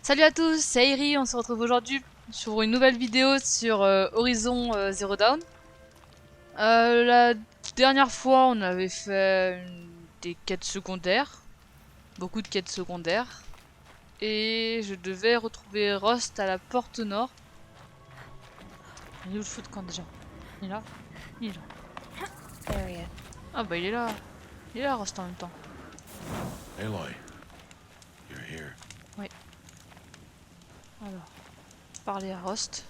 Salut à tous, c'est Airy, on se retrouve aujourd'hui sur une nouvelle vidéo sur Horizon Zero Dawn. La dernière fois on avait fait des quêtes secondaires, beaucoup de quêtes secondaires, et je devais retrouver Rost à la porte nord. Il est où le fou de camp déjà? Il est là? Il est là. Ah bah il est là Rost en même temps. Aloy, you're here. Oui. Alors, parler à Rost.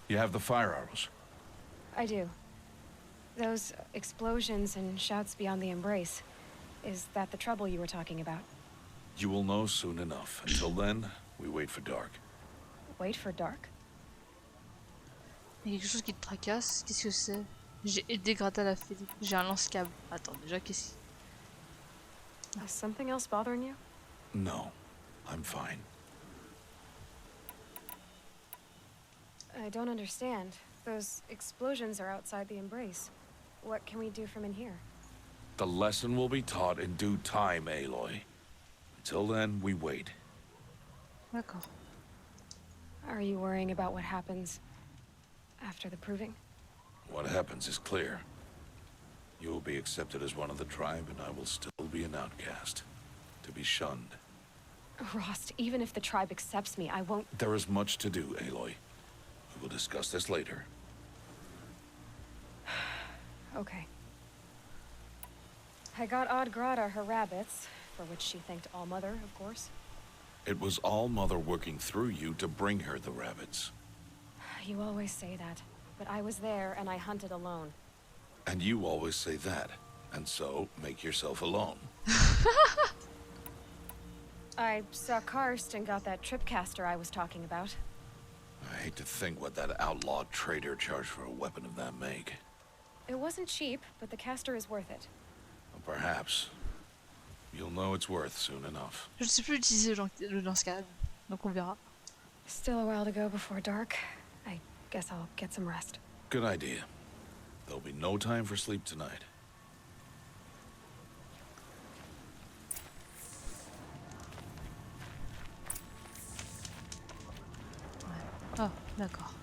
You have the fire arrows. I do. Those explosions and shouts beyond the embrace. Is that the trouble you were talking about? You will know soon enough. Until then, we wait for dark. Wait for dark? Il y a quelque chose qui te tracasse, qu'est-ce que c'est? J'ai aidé Grata la Philippe. J'ai un lance-câble. Attends, déjà, qu'est-ce que... Is something else bothering you? No, I'm fine. I don't understand. Those explosions are outside the embrace. What can we do from in here? The lesson will be taught in due time, Aloy. Until then, we wait. D'accord. Are you worrying about what happens after the proving? What happens is clear. You will be accepted as one of the tribe, and I will still be an outcast. To be shunned. Rost, even if the tribe accepts me, I won't... There is much to do, Aloy. We will discuss this later. Okay. I got Odd Grata her rabbits, for which she thanked All-Mother, of course. It was All-Mother working through you to bring her the rabbits. You always say that, but I was there and I hunted alone. And you always say that, and so make yourself alone. I saw Karst and got that tripcaster I was talking about. I hate to think what that outlaw trader charged for a weapon of that make. It wasn't cheap, but the caster is worth it. Well, perhaps. You'll know it's worth soon enough. Je ne sais plus utiliser le lance-câble, donc on verra. Still a while to go before dark. I guess I'll get some rest. Good idea. There'll be no time for sleep tonight. Ah, d'accord.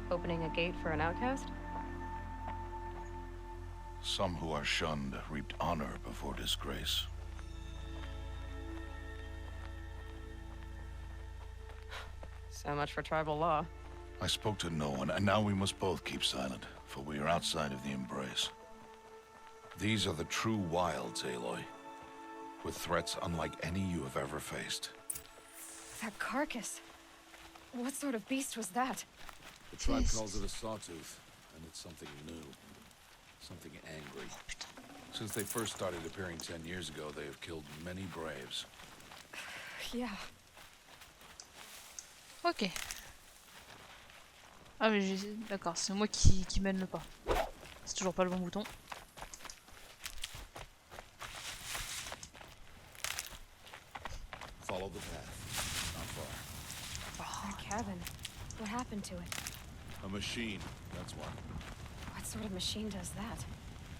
Opening a gate for an outcast? Some who are shunned reaped honor before disgrace. So much for tribal law. I spoke to no one, and now we must both keep silent, for we are outside of the embrace. These are the true wilds, Aloy, with threats unlike any you have ever faced. That carcass. What sort of beast was that? The tribe calls it a sawtooth, and it's something new. Something angry. Since they first started appearing 10 years ago, they have killed many braves. Yeah. Ok. Ah mais d'accord, c'est moi qui mène le pas. C'est toujours pas le bon bouton. Follow the path. Not far. That cabin. What happened to it? A machine, that's why. What sort of machine does that?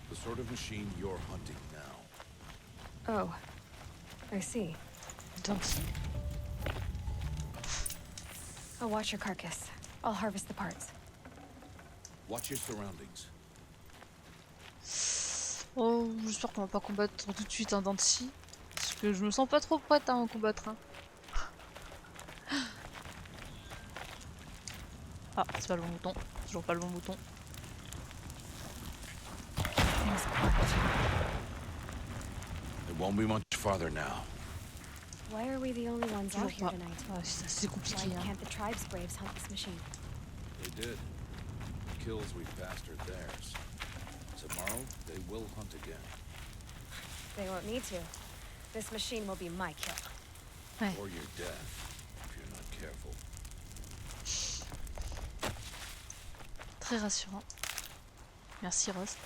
The sort of machine you're hunting now. Oh. I see. Donc, I'll watch your carcass. I'll harvest the parts. Watch your surroundings. oh, j'espère qu'on va pas combattre tout de suite un dent de scie. Parce que je me sens pas trop prête à en combattre un. Ah, c'est pas le bon bouton. Toujours pas le bon bouton. Things quiet. It won't be much farther now. Why are we the only ones out Toujours here pas. tonight? Ah, c'est compliqué. Why Hein. can't the tribe's braves hunt this machine? They did. The kills we bastard theirs. Tomorrow, they will hunt again. They won't need to. This machine will be my kill. Ouais. Or your death, if you're not careful. Très rassurant. Merci Rost.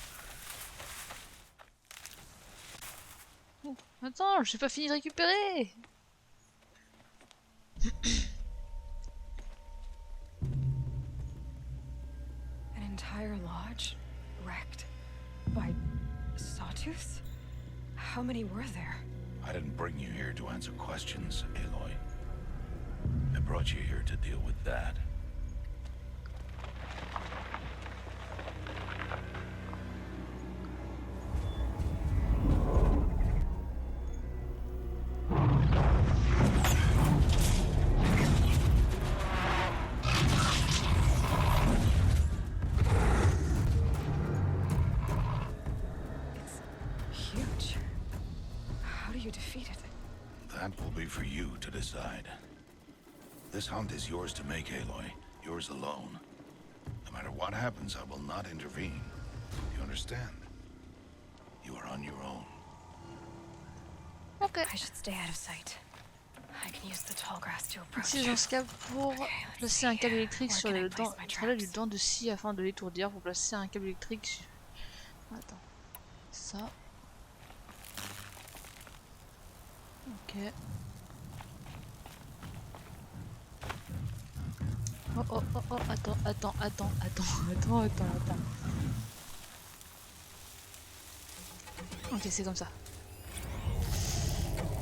Oh, attends, j'ai pas fini de récupérer. An entire lodge wrecked by sawtooths? How many were there? I didn't bring you here to answer questions, Aloy. I brought you here to deal with that. Huge. How do you defeat it? That will be for you to decide. This hunt is yours to make, Aloy. Yours alone. No matter what happens, I will not intervene. You understand? You are on your own. Ok. I should stay out of sight. I can use the tall grass to approach. Utilisons ce câble pour placer un câble électrique sur le dent du dent de scie afin de l'étourdir. Pour placer un câble électrique sur... Attends. Ça. Ok. Oh oh oh oh, attends. Ok, c'est comme ça.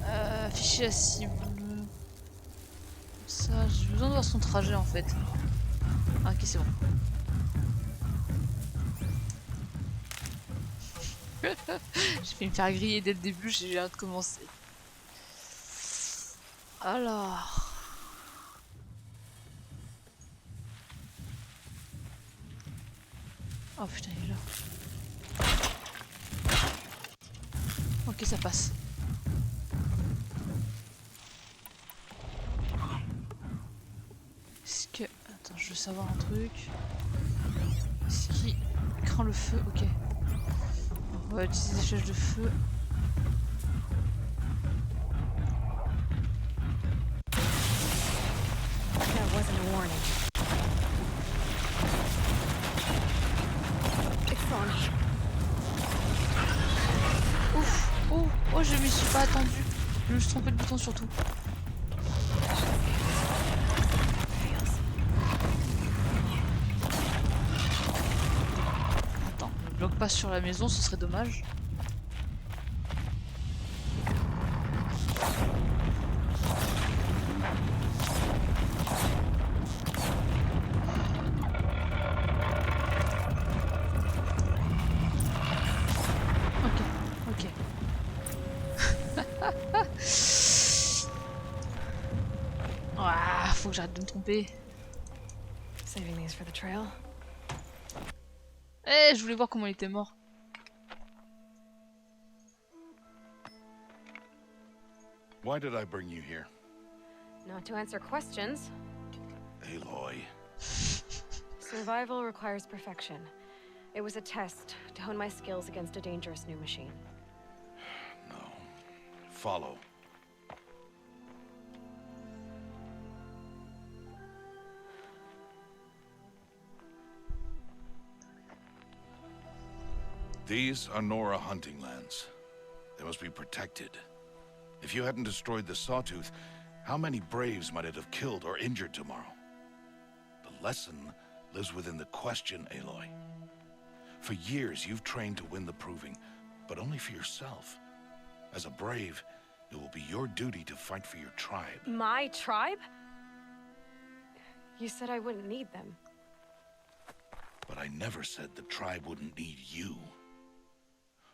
Afficher la cible. Ça, j'ai besoin de voir son trajet en fait. Ah, ok, c'est bon. J'ai fait me faire griller dès le début, j'ai hâte de commencer. Alors. Oh putain, il est là. Ok, ça passe. Est-ce que... Attends, je veux savoir un truc. Est-ce qu'il craint le feu? Ok. On va utiliser des flèches de feu. That wasn't a warning. It's on me. Ouf. Oh, je m'y suis pas attendu. Je me suis trompé de bouton surtout. Attends, ne bloque pas sur la maison, ce serait dommage. Ok. Ah, faut que j'arrête de me tromper. Saving these for the trail. Eh, je voulais voir comment il était mort. Why did I bring you here? Not to answer questions. Aloy. Survival requires perfection. It was a test to hone my skills against a dangerous new machine. No. Follow. These are Nora hunting lands. They must be protected. If you hadn't destroyed the Sawtooth, how many Braves might it have killed or injured tomorrow? The lesson lives within the question, Aloy. For years, you've trained to win the proving, but only for yourself. As a Brave, it will be your duty to fight for your tribe. My tribe? You said I wouldn't need them. But I never said the tribe wouldn't need you.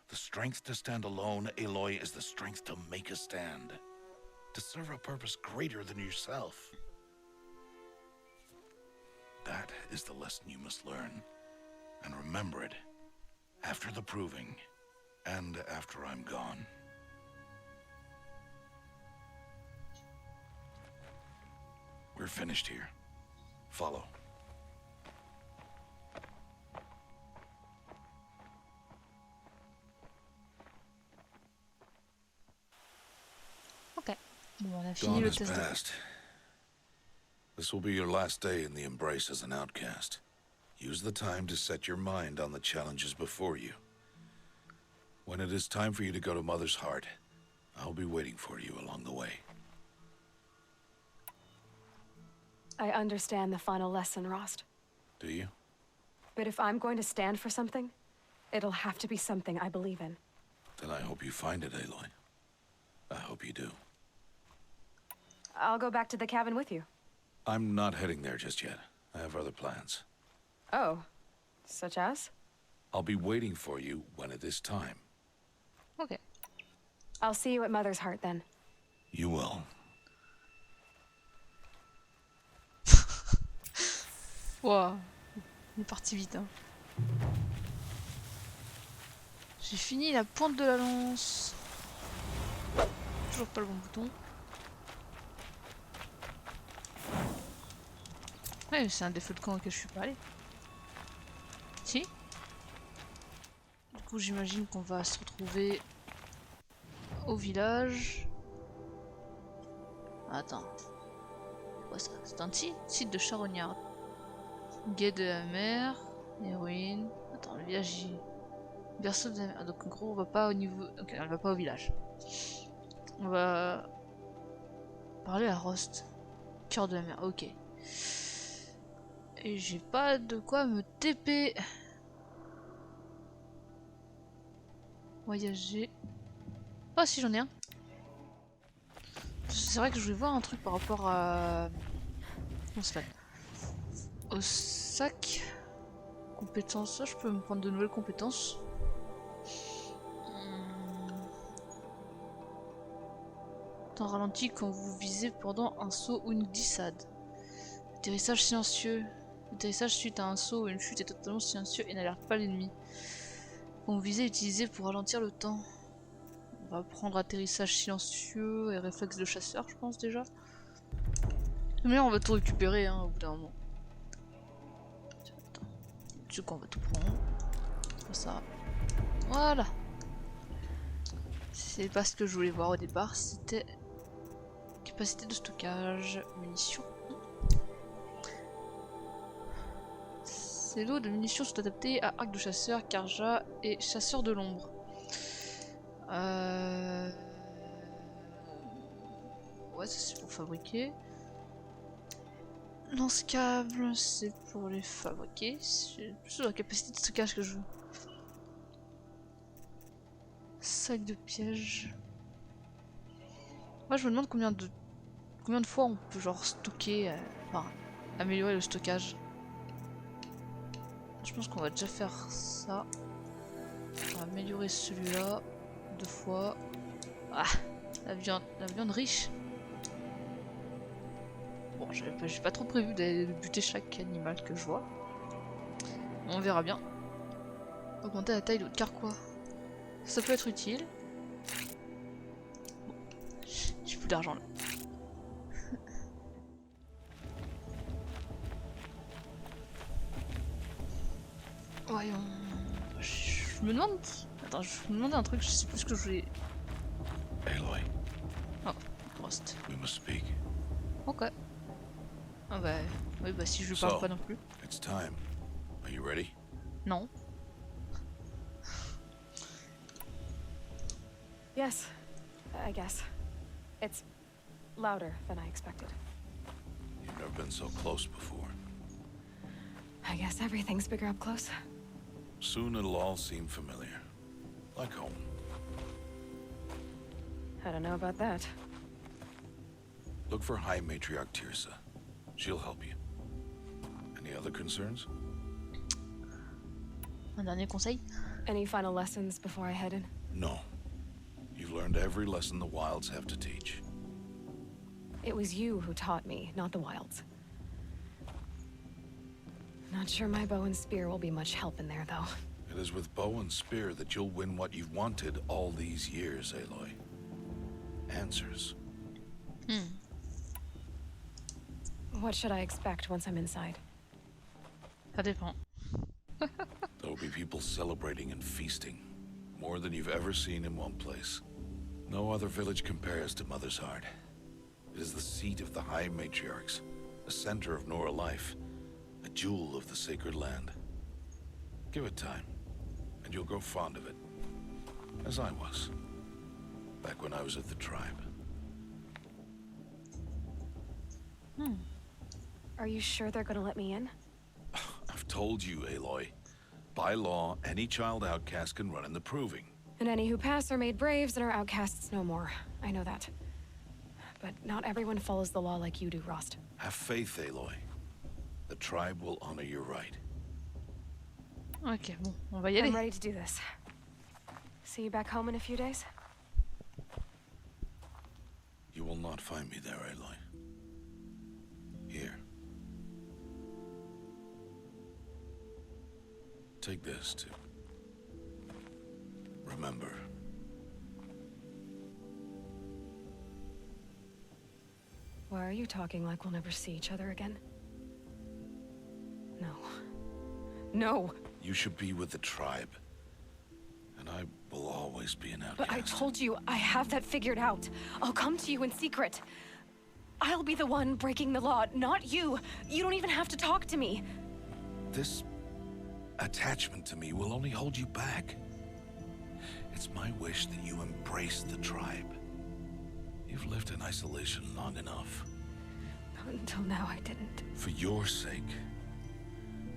The strength to stand alone, Aloy, is the strength to make a stand. To serve a purpose greater than yourself. That is the lesson you must learn. And remember it. After the proving. And after I'm gone. We're finished here. Follow. Bon, on a fini Dawn le has test de... passed. This will be your last day in the Embrace as an outcast. Use the time to set your mind on the challenges before you. When it is time for you to go to Mother's Heart, I'll be waiting for you along the way. I understand the final lesson, Rost. Do you? But if I'm going to stand for something, it'll have to be something I believe in. Then I hope you find it, Aloy. I hope you do. I'll go back to the cabin with you. I'm not heading there just yet. I have other plans. Oh, such as? I'll be waiting for you when it is time. Ok. I'll see you at Mother's Heart then. You will. Wow. Il est parti vite, hein. J'ai fini la pointe de la lance. Toujours pas le bon bouton. Ouais, c'est un des feux de camp auquel je suis pas allé. Si. Du coup, j'imagine qu'on va se retrouver au village. Attends. C'est quoi ça? C'est un site de charognard. Guet de la mer. Héroïne. Attends, le village. Berceau de la mer. Donc en gros, on va pas au niveau. Ok, on va pas au village. On va parler à Rost. Cœur de la mer. Ok. Et j'ai pas de quoi me TP. Voyager. Ah si, j'en ai un. C'est vrai que je voulais voir un truc par rapport à... Comment ça s'appelle? Au sac. Compétences. Je peux me prendre de nouvelles compétences. Temps ralenti quand vous visez pendant un saut ou une glissade. Atterrissage silencieux. L'atterrissage suite à un saut ou une chute est totalement silencieux et n'alerte pas l'ennemi. Quand vous visez, utilisez pour ralentir le temps. On va prendre atterrissage silencieux et réflexe de chasseur, je pense déjà. Mais on va tout récupérer hein, au bout d'un moment. Attends. Du coup, on va tout prendre. Comme ça. Voilà. C'est pas ce que je voulais voir au départ. C'était capacité de stockage, munitions. Ces lots de munitions sont adaptés à arc de chasseur, karja et chasseur de l'ombre. Ouais, ça c'est pour fabriquer. Lance-câble, c'est pour les fabriquer. C'est plus la capacité de stockage que je veux. Sac de piège. Moi je me demande combien de fois on peut genre stocker, enfin améliorer le stockage. Je pense qu'on va déjà faire ça. On va améliorer celui-là 2 fois. Ah, la viande riche. Bon, j'ai pas trop prévu de buter chaque animal que je vois. On verra bien. Augmenter la taille de votre carquois. Ça peut être utile. Bon, j'ai plus d'argent là. Voyons. Je me demande. Attends, je me demandais un truc, je sais plus ce que je voulais. Aloy, Oh, Rost. we must speak. Ok. Ah bah. Oui, bah si je lui parle pas non plus. It's time. Are you ready? Non. Yes, I guess. It's louder than I expected. You've never been so close before. I guess everything's bigger up close. Soon it'll all seem familiar. Like home. I don't know about that. Look for High Matriarch Tirsa. She'll help you. Any other concerns? Un dernier conseil? Any final lessons before I head in? No. You've learned every lesson the wilds have to teach. It was you who taught me, not the wilds. Not sure my bow and spear will be much help in there, though. It is with bow and spear that you'll win what you've wanted all these years, Aloy. Answers. What should I expect once I'm inside? Ça dépend. There will be people celebrating and feasting. More than you've ever seen in one place. No other village compares to Mother's Heart. It is the seat of the High Matriarchs, a center of Nora life, a jewel of the sacred land. Give it time, and you'll grow fond of it, as I was, back when I was at the tribe. Are you sure they're gonna let me in? I've told you, Aloy. By law, any child outcast can run in the proving. And any who pass are made braves and are outcasts no more. I know that. But not everyone follows the law like you do, Rost. Have faith, Aloy. The tribe will honor your right. Ok, bon, on va y aller. I'm ready to do this. See you back home in a few days? You will not find me there, Aloy. Here. Take this to remember. Why are you talking like we'll never see each other again? No. No! You should be with the tribe. And I will always be an outcast. But I told you, I have that figured out. I'll come to you in secret. I'll be the one breaking the law, not you. You don't even have to talk to me. This attachment to me will only hold you back. It's my wish that you embrace the tribe. You've lived in isolation long enough. Until now, I didn't. For your sake,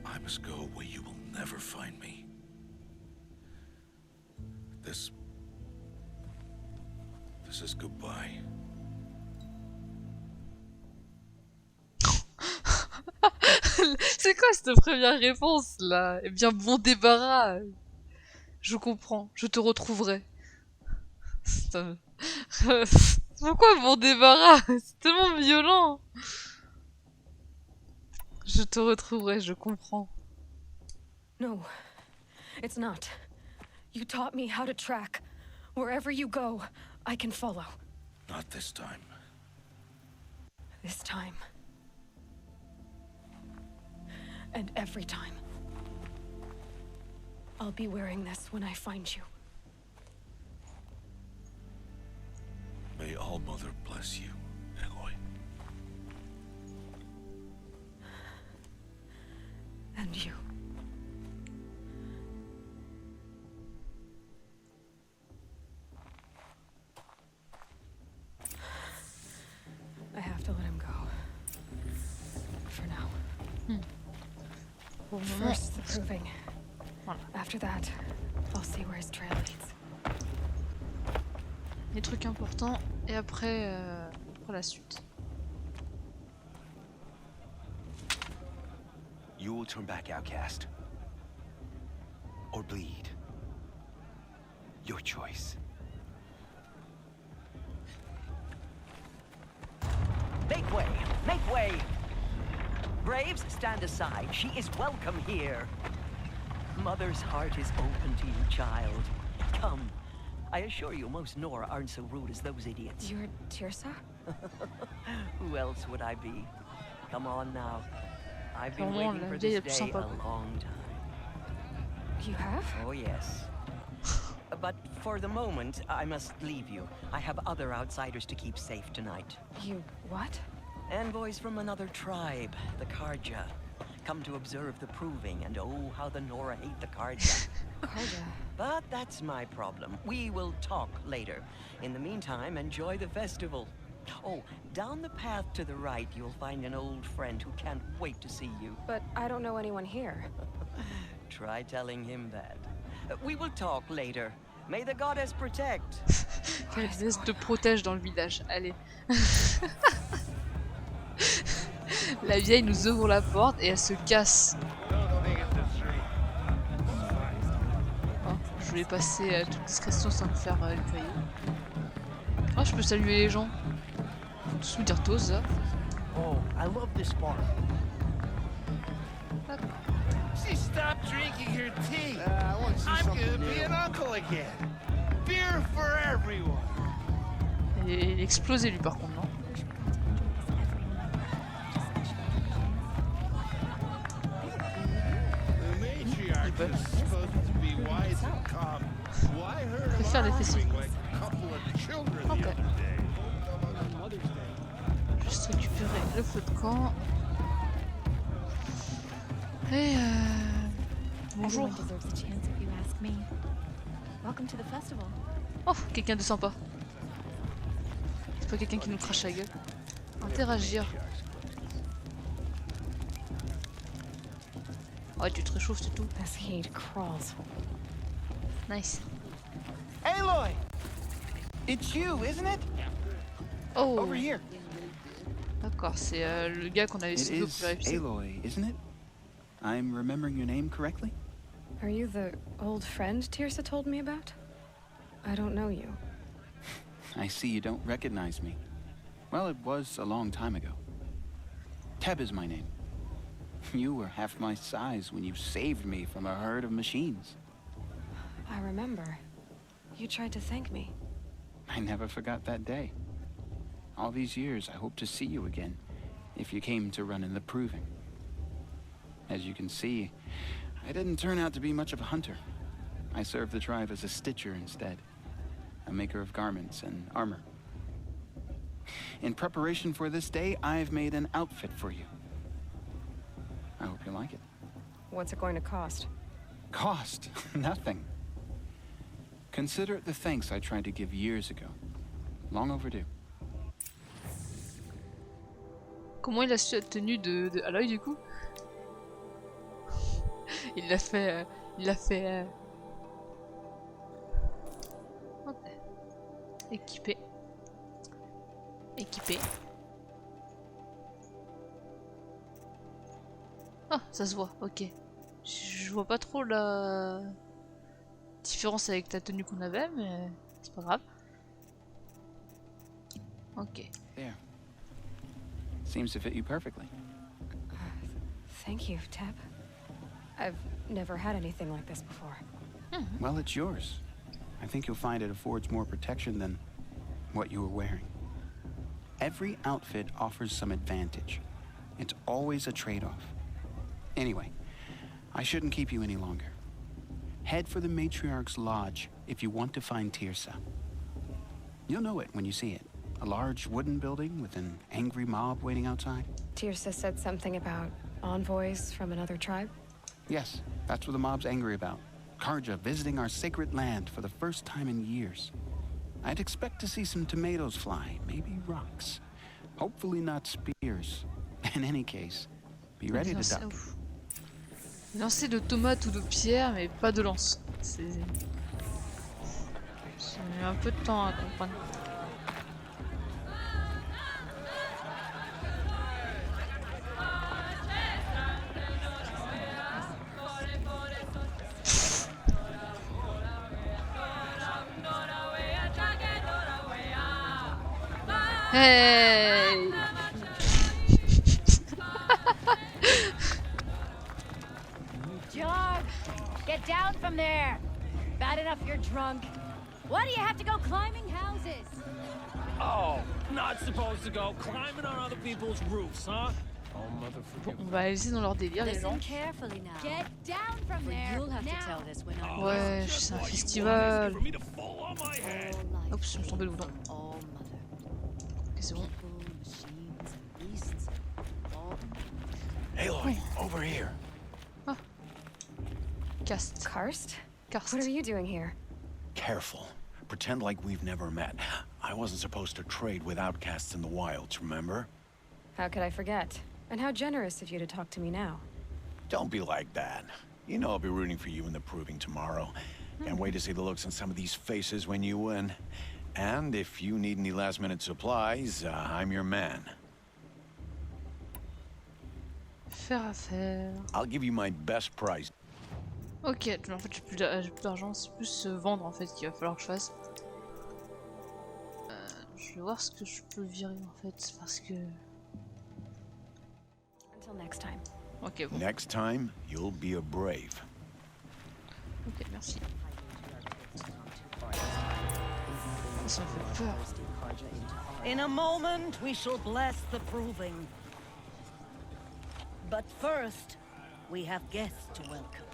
I must go where you will never find me. This is goodbye. C'est quoi cette première réponse là? Eh bien, bon débarras. Je comprends, je te retrouverai. Pourquoi bon débarras? C'est tellement violent. Je te retrouverai, je comprends. No, it's not. You taught me how to track. Wherever you go, I can follow. Not this time. This time. And every time. I'll be wearing this when I find you. May All Mother bless you, Aloy. And you. I have to let him go. For now. Pour le moment, First, the proving. Voilà. After that, I'll see where his trail leads. les trucs importants et après, pour la suite. You will turn back, outcast. Or bleed. Your choice. Make way! Make way! Braves, stand aside. She is welcome here. Mother's heart is open to you, child. Come. I assure you, most Nora aren't so rude as those idiots. You're Tirsa? Who else would I be? Come on now. I've been Vraiment, waiting la for vieille this est plus day sympa. a long time. You have? Oh, yes. But for the moment, I must leave you. I have other outsiders to keep safe tonight. You what? Envoys from another tribe, the Karja. Come to observe the proving, and oh, how the Nora hate the Karja. Karja. But that's my problem. We will talk later. In the meantime, enjoy the festival. Oh, down the path to the right, you'll find an old friend who can't wait to see you. But I don't know anyone here. Try telling him that. We will talk later. May the goddess protect. La déesse te protège dans le village. Allez. La vieille nous ouvre la porte et elle se casse. Oh, je voulais passer à toute discrétion sans me faire griller. Oh, je peux saluer les gens. Tous me dire tous. Oh, I love this bar. D'accord. She stopped drinking her tea. I'm gonna be an uncle again. Beer for everyone. Et il est explosé lui par contre, non? The matriarch is supposed to be wise and calm. So I heard Je vais faire des him fessiers. arguing like a couple of children the Ok. other day. le feu de camp. Et bonjour. Everyone deserves a chance if you ask me. Welcome to the festival. Oh, quelqu'un de sympa. C'est pas quelqu'un qui nous crache la gueule. Interagir. Ouais, tu te réchauffes, c'est tout. This heat crawls. Nice. Aloy! It's you, isn't it? Oh, Over here. d'accord, c'est le gars qu'on avait It sauvé pour is vérifier. Aloy, isn't it? I'm remembering your name correctly? Are you the old friend Tirsa told me about? I don't know you. I see you don't recognize me. Well, it was a long time ago. Teb is my name. You were half my size when you saved me from a herd of machines. I remember. You tried to thank me. I never forgot that day. All these years, I hope to see you again, if you came to run in the proving. As you can see, I didn't turn out to be much of a hunter. I served the tribe as a stitcher instead, a maker of garments and armor. In preparation for this day, I've made an outfit for you. I hope you like it. What's it going to cost? Cost? Nothing. Consider it the thanks I tried to give years ago. Long overdue. Comment il a su la tenue de Aloy du coup? Il l'a fait. Ok. Équipé. Ah, ça se voit, ok. Je vois pas trop la différence avec la tenue qu'on avait, mais c'est pas grave. Ok. There. Seems to fit you perfectly. Thank you, Teb. I've never had anything like this before. Well, it's yours. I think you'll find it affords more protection than what you were wearing. Every outfit offers some advantage. It's always a trade-off. Anyway, I shouldn't keep you any longer. Head for the Matriarch's Lodge if you want to find Tirsa. You'll know it when you see it. A large wooden building with an angry mob waiting outside. Tirsa said something about envoys from another tribe? Yes, that's what the mob's angry about. Karja visiting our sacred land for the first time in years. I'd expect to see some tomatoes fly, maybe rocks. Hopefully not spears. In any case, be ready to duck. Lancer de tomates ou de pierres, mais pas de lance. C'est... J'ai mis un peu de temps à comprendre. Hey! John, get down from there. Bad enough you're drunk. Why do you have to go climbing houses? Oh, not supposed to go climbing on other people's roofs, huh? Oh, Bon, on va laisser dans leur délire les gens. Listen carefully now. Get down from there. You'll have to tell this when I'm Ouais, c'est un festival. For me to fall on my head. Oups, je me suis tombé le boudin. all mother. Ok, c'est bon. People, machines, and beasts. All Aloy, over here. Cast. Karst? Karst. What are you doing here? Careful. Pretend like we've never met. I wasn't supposed to trade with outcasts in the wilds, remember? How could I forget? And how generous of you to talk to me now. Don't be like that. You know I'll be rooting for you in the proving tomorrow. Can't wait to see the looks on some of these faces when you win. And if you need any last-minute supplies, I'm your man. Faire affaire. I'll give you my best price. Ok, en fait j'ai plus d'argent, c'est plus se vendre en fait qu'il va falloir que je fasse. Je vais voir ce que je peux virer en fait, parce que... Until next time. Ok, bon. Next time, you'll be a brave. Ok, merci. Ça me fait peur. In a moment, we shall bless the proving. But first, we have guests to welcome.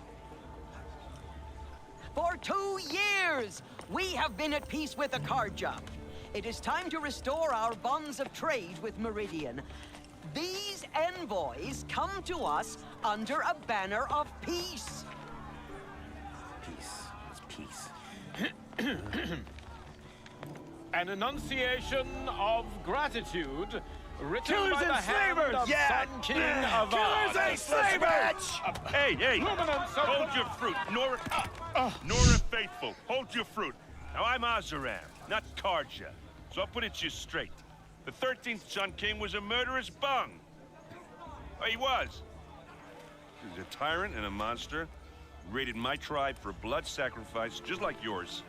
For 2 years, we have been at peace with the Karja. It is time to restore our bonds of trade with Meridian. These envoys come to us under a banner of peace. Peace. It's peace. An enunciation of gratitude written Killers by and the hand slavers! of Yeah! Sun King Avad. Killers and slavers! Hey! Luminance of Hold the- your fruit, Nora. Nora Faithful, hold your fruit. Now I'm Azaram, not Karja, so I'll put it to you straight. The 13th Sun King was a murderous bung. Oh, he was. He was a tyrant and a monster. Raided my tribe for blood sacrifice, just like yours.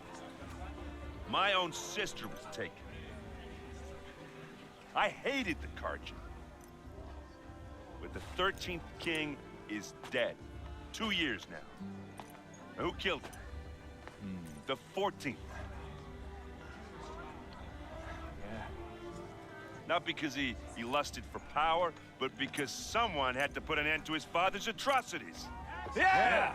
My own sister was taken. I hated the Karja. But the 13th king is dead. 2 years now. Now, who killed him? The 14th. Not because he lusted for power, but because someone had to put an end to his father's atrocities. Yeah!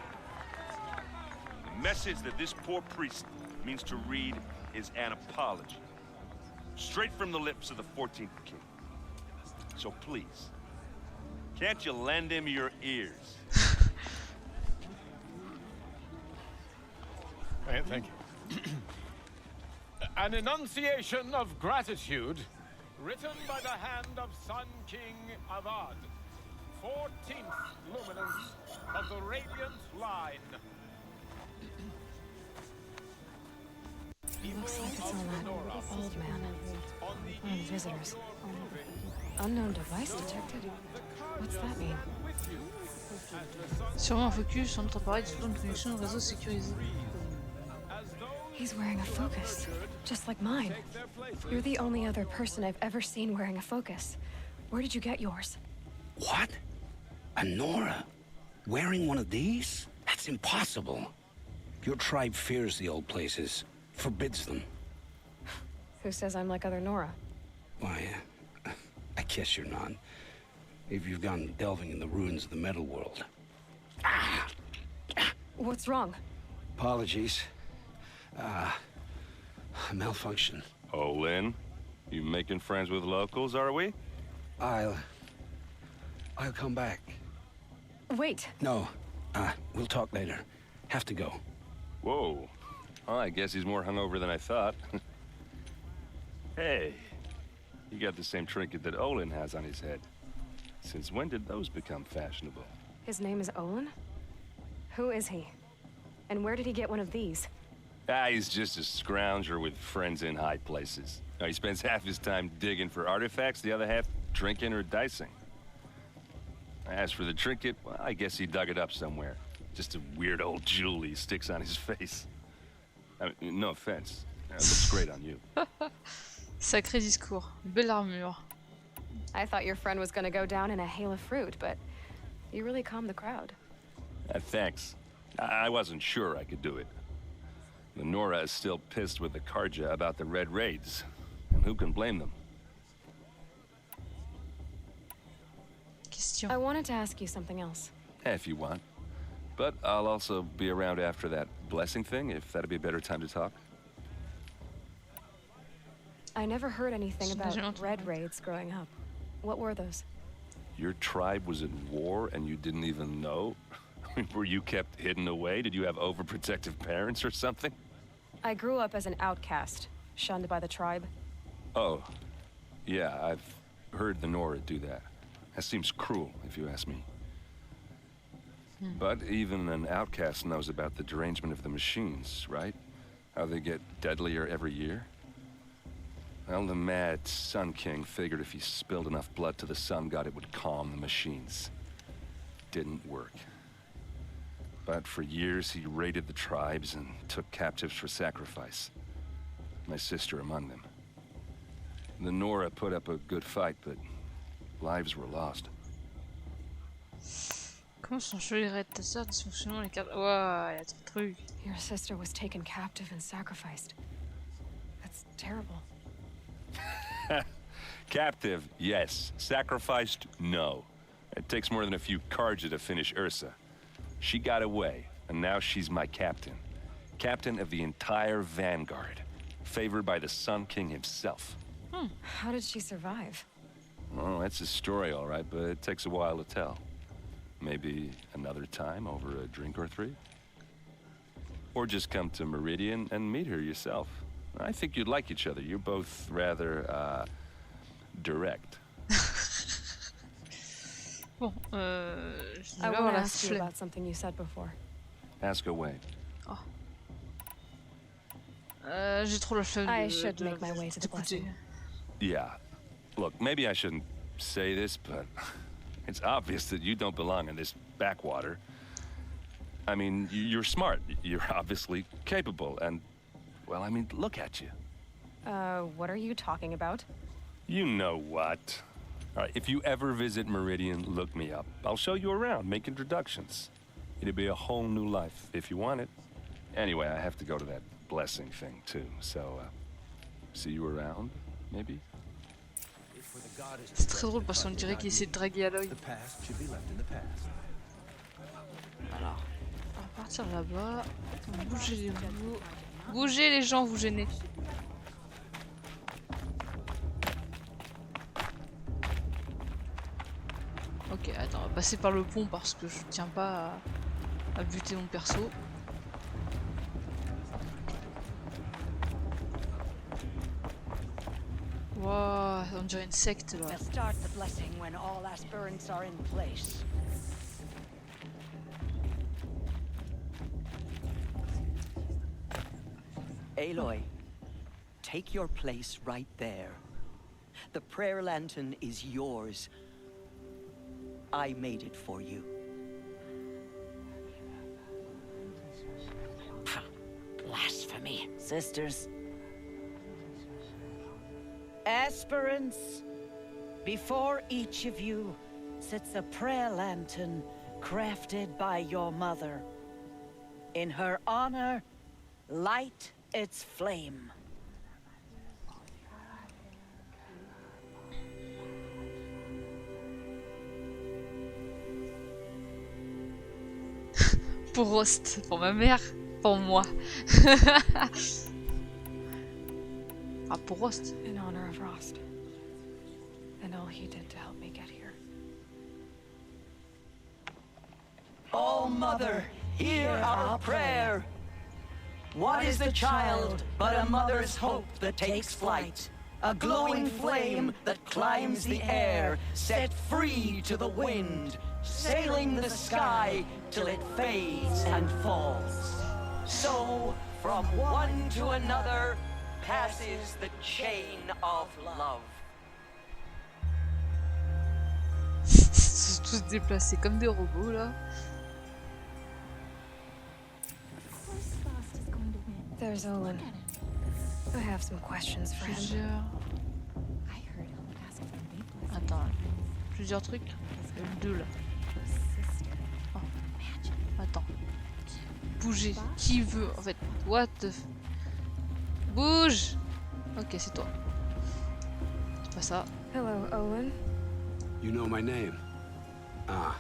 The message that this poor priest means to read is an apology. Straight from the lips of the 14th king. So please, can't you lend him your ears? Thank you. An enunciation of gratitude written by the hand of Sun King Avad, 14th luminance of the Radiant Line. It looks like it's on that old man. One of the visitors. Unknown device detected? What's that mean? Sûrement un focus entre appareil tout en connexion au réseau sécurisé. He's wearing a focus, just like mine. You're the only other person I've ever seen wearing a focus. Where did you get yours? What? A Nora? Wearing one of these? That's impossible. Your tribe fears the old places, forbids them. Who says I'm like other Nora? Why, I guess you're not. If you've gone delving in the ruins of the metal world. What's wrong? Apologies. Malfunction. Oh, Lynn, you making friends with locals, are we? I'll come back. Wait. No, we'll talk later. Have to go. Whoa. Well, I guess he's more hungover than I thought. Hey, you got the same trinket that Olin has on his head. Since when did those become fashionable? His name is Olin? Who is he? And where did he get one of these? He's just a scrounger with friends in high places. He spends half his time digging for artifacts, the other half drinking or dicing. As for the trinket, well, I guess he dug it up somewhere. Just a weird old jewel he sticks on his face. I mean, no offense. It looks great on you. Sacré discours. Belle armure. I thought your friend was gonna go down in a hail of fruit, but you really calmed the crowd. Thanks. I wasn't sure I could do it. The Nora is still pissed with the Karja about the Red Raids. And who can blame them? Question. I wanted to ask you something else. If you want. But I'll also be around after that blessing thing, if that'd be a better time to talk. I never heard anything about red raids growing up. What were those? Your tribe was in war and you didn't even know? Were you kept hidden away? Did you have overprotective parents or something? I grew up as an outcast, shunned by the tribe. Oh, yeah, I've heard the Nora do that. That seems cruel, if you ask me. But even an outcast knows about the derangement of the machines, right? How they get deadlier every year? Well, the mad Sun King figured if he spilled enough blood to the Sun God, it would calm the machines. Didn't work. But for years, he raided the tribes and took captives for sacrifice. My sister among them. The Nora put up a good fight, but lives were lost. Comment sont chauds les raids de ta sœur, dysfonctionnement les cartes. Ouah, il y a trop de trucs. Your sister was taken captive and sacrificed. That's terrible. Captive, yes. Sacrificed, no. It takes more than a few Karja to finish Ursa. She got away, and now she's my captain. Captain of the entire Vanguard. Favored by the Sun King himself. How did she survive? Oh, it's a story, all right, but it takes a while to tell. Maybe another time over a drink or three? Or just come to Meridian and meet her yourself. I think you'd like each other. You're both rather, direct. Bon, I want to ask you about something you said before. Ask away. Oh. J'ai trop la flemme I should make my way to the blessing. Yeah. Look, maybe I shouldn't say this, but it's obvious that you don't belong in this backwater. I mean, you're smart. You're obviously capable, and, well, I mean, look at you. What are you talking about? You know what. All right, if you ever visit Meridian, look me up. I'll show you around, make introductions. It'll be a whole new life, if you want it. Anyway, I have to go to that blessing thing, too, so, see you around, maybe? C'est très drôle parce qu'on dirait qu'il essaie de draguer Aloy. Alors, on va partir là-bas. Bougez les gens, vous gênez. Ok, attends, on va passer par le pont parce que je tiens pas à buter mon perso. Wow, on dirait une secte là. Start the blessing when all aspirants are in place. Aloy, take your place right there. The prayer lantern is yours. I made it for you. Blasphemy, sisters. Aspirants, before each of you sits a prayer lantern crafted by your mother. In her honor, light its flame. Pour Rost, pour ma mère, pour moi. Ah, pour Rost. In honor of Rost. And all he did to help me get here. Oh, Mother, hear our prayer. What is the child but a mother's hope that takes flight? A glowing flame that climbs the air, set free to the wind, sailing the sky till it fades and falls. So, from one to another, passes the chain of love. Ils sont tous déplacés comme des robots là. There's Olin. I have some questions for him. Attends, plusieurs trucs. Il y a le 2 là. Oh. Attends. Bougez. Qui veut en fait? What the Bouge! Ok, c'est toi. C'est pas ça. Hello, Owen. You know my name? Ah,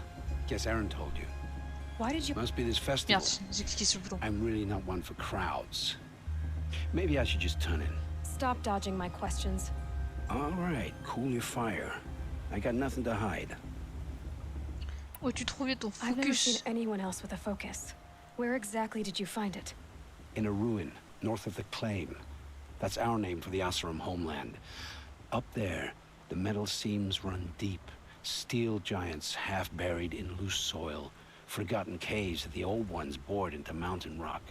guess Aaron told you. Why did you... Must be this festival. Merde, j'ai cliqué sur le bouton. I'm really not one for crowds. Maybe I should just turn in. Stop dodging my questions. All right, cool your fire. I got nothing to hide. Où as-tu trouvé ton I've never seen focus? anyone else with a focus. Where exactly did you find it? In a ruin, north of the Claim. That's our name for the Asuram homeland. Up there, the metal seams run deep. Steel giants half buried in loose soil. Forgotten caves that the old ones bored into mountain rock.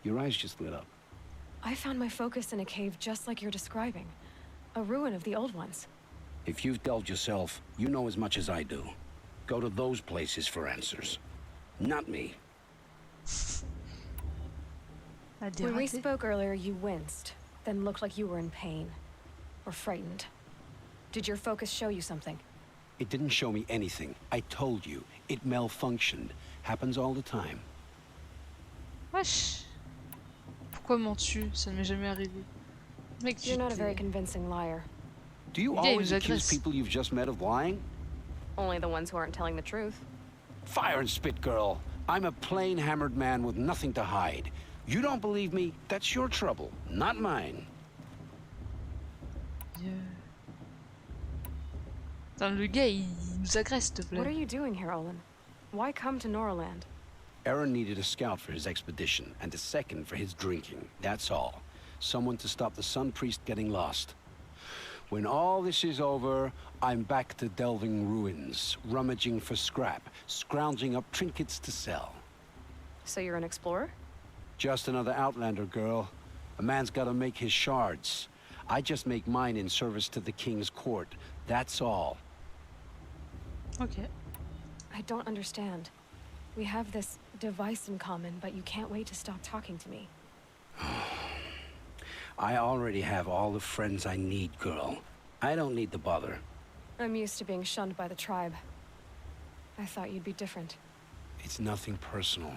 Your eyes just lit up. I found my focus in a cave just like you're describing. A ruin of the old ones. If you've delved yourself, you know as much as I do. Go to those places for answers. Not me. When we spoke earlier, you winced, then looked like you were in pain. Or frightened. Did your focus show you something? It didn't show me anything. I told you. It malfunctioned. Happens all the time. Wesh. Pourquoi mens-tu? Ça ne m'est jamais arrivé. Mec, You're not a very convincing liar. Do you always accuse people you've just met of lying? Only the ones who aren't telling the truth. Fire and spit, girl. I'm a plain hammered man with nothing to hide. You don't believe me? That's your trouble, not mine. Yeah. Putain, le gars, il nous agresse, s'il te What are plaît. you doing here, Olin? Why come to Noraland? Aaron needed a scout for his expedition, and a second for his drinking. That's all. Someone to stop the Sun Priest getting lost. When all this is over, I'm back to delving ruins, rummaging for scrap, scrounging up trinkets to sell. So you're an explorer? Just another Outlander, girl. A man's gotta make his shards. I just make mine in service to the King's court. That's all. Ok. I don't understand. We have this device in common, but you can't wait to stop talking to me. I already have all the friends I need, girl. I don't need the bother. I'm used to being shunned by the tribe. I thought you'd be different. It's nothing personal.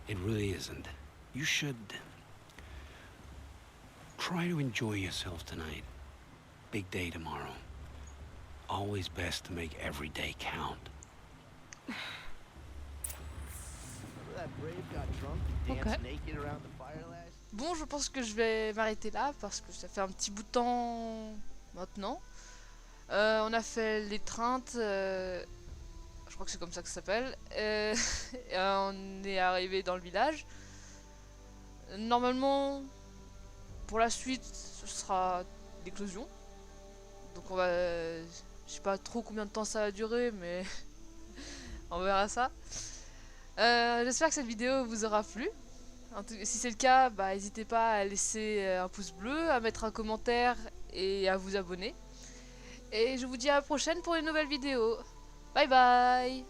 It really isn't. You should... try to enjoy yourself tonight. Big day tomorrow. Always best to make every day count. Ok. Bon, je pense que je vais m'arrêter là parce que ça fait un petit bout de temps maintenant. On a fait l'étreinte, je crois que c'est comme ça que ça s'appelle. Et on est arrivé dans le village. Normalement, pour la suite, ce sera l'éclosion. Donc on va... je sais pas trop combien de temps ça va durer, mais on verra ça. J'espère que cette vidéo vous aura plu. Si c'est le cas, bah, n'hésitez pas à laisser un pouce bleu, à mettre un commentaire et à vous abonner. Et je vous dis à la prochaine pour une nouvelle vidéo. Bye bye.